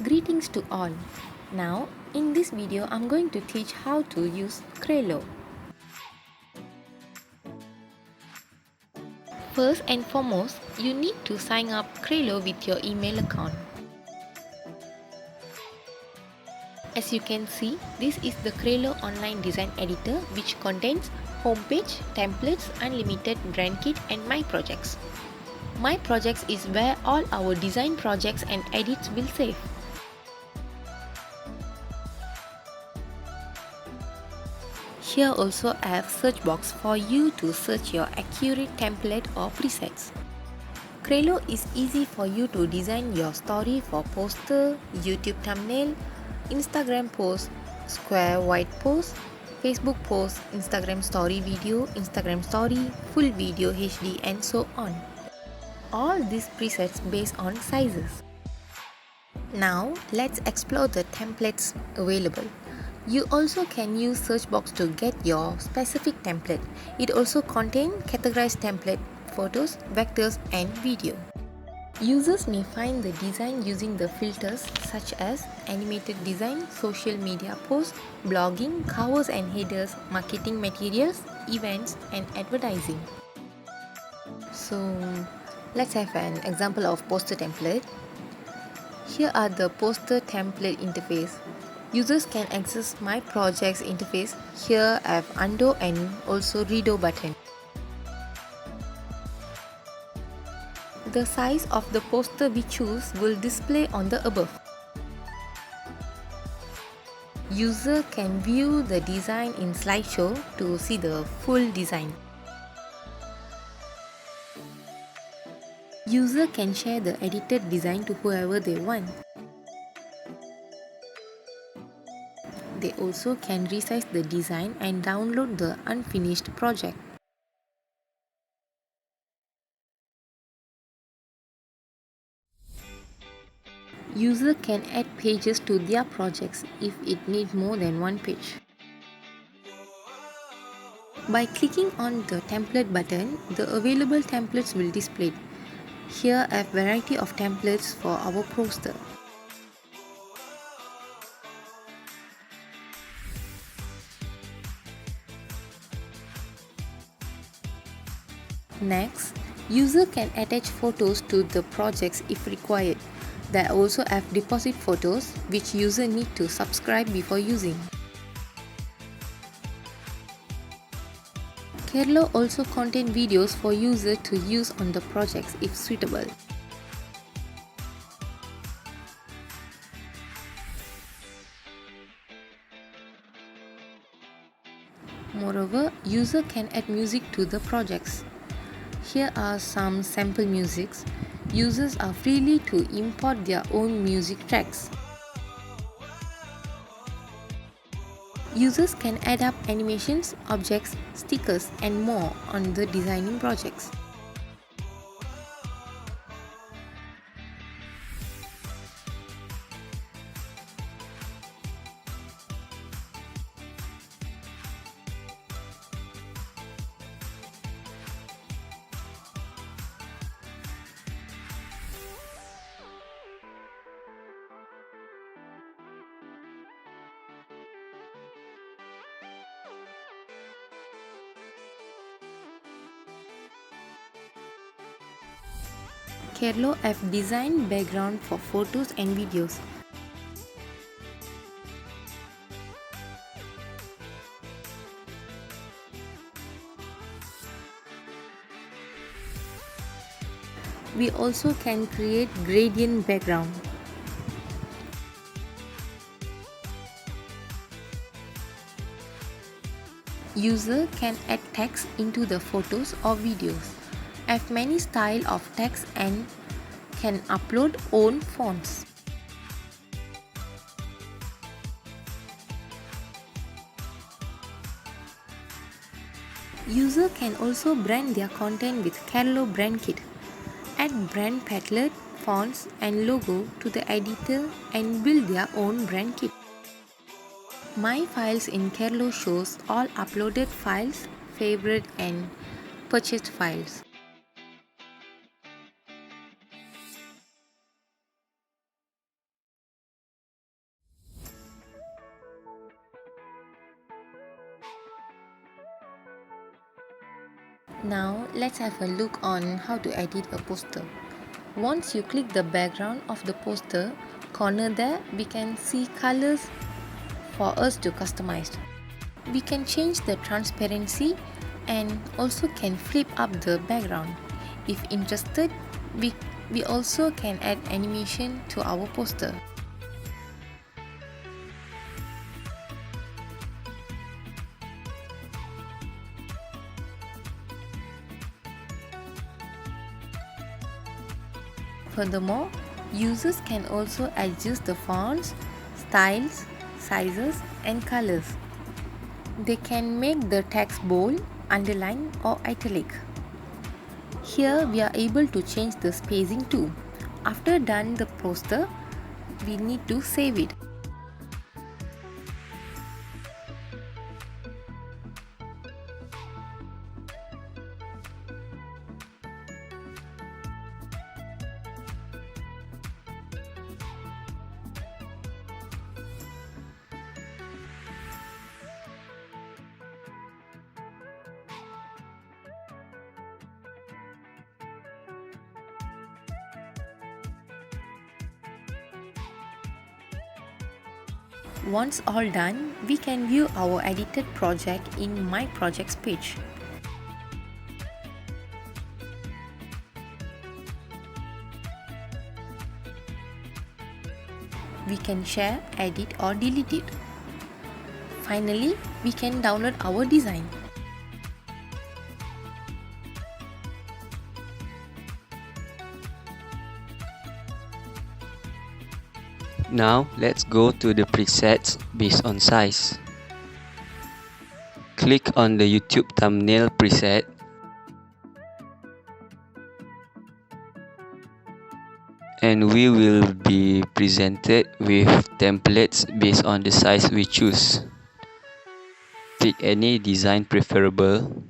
Greetings to all. Now, in this video, I'm going to teach how to use Crello. First and foremost, you need to sign up Crello with your email account. As you can see, this is the Crello online design editor which contains homepage, templates, unlimited brand kit and my projects. My projects is where all our design projects and edits will save. Here also I have search box for you to search your accurate template or presets. Crello is easy for you to design your story for poster, YouTube thumbnail, Instagram post, square white post, Facebook post, Instagram story video, Instagram story, full video HD and so on. All these presets based on sizes. Now let's explore the templates available. You also can use search box to get your specific template. It also contains categorized template, photos, vectors and video. Users may find the design using the filters such as animated design, social media posts, blogging, covers and headers, marketing materials, events and advertising. So let's have an example of poster template. Here are the poster template interface. Users can access my projects interface. Here I have undo and also redo button. The size of the poster we choose will display on the above. User can view the design in slideshow to see the full design. User can share the edited design to whoever they want. They also can resize the design and download the unfinished project. User can add pages to their projects if it needs more than one page. By clicking on the template button, the available templates will display. Here I have variety of templates for our poster. Next, user can attach photos to the projects if required. There also have deposit photos which user need to subscribe before using. Crello also contain videos for user to use on the projects if suitable. Moreover, user can add music to the projects. Here are some sample musics. Users are freely to import their own music tracks. Users can add up animations, objects, stickers and more on the designing projects. Crello have designed background for photos and videos. We also can create gradient background. User can add text into the photos or videos, have many style of text and can upload own fonts. User can also brand their content with Crello brand kit. Add brand palette, fonts and logo to the editor and build their own brand kit. My files in Crello shows all uploaded files, favorite and purchased files. Now let's have a look on how to edit a poster. Once you click the background of the poster, corner there we can see colors for us to customize. We can change the transparency and also can flip up the background. If interested, we also can add animation to our poster. Furthermore, users can also adjust the fonts, styles, sizes and colors. They can make the text bold, underline or italic. Here we are able to change the spacing too. After done the poster, we need to save it. Once all done, we can view our edited project in My Projects page. We can share, edit or delete it. Finally, we can download our design. Now let's go to the presets based on size. Click on the YouTube thumbnail preset and we will be presented with templates based on the size we choose. Pick any design preferable.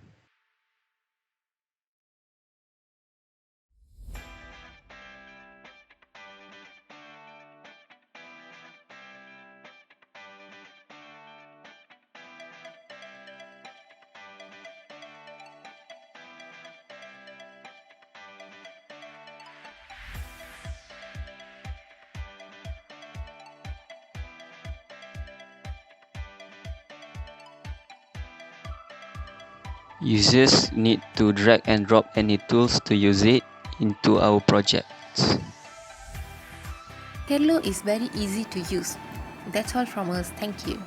Users need to drag and drop any tools to use it into our projects. Crello is very easy to use. That's all from us. Thank you.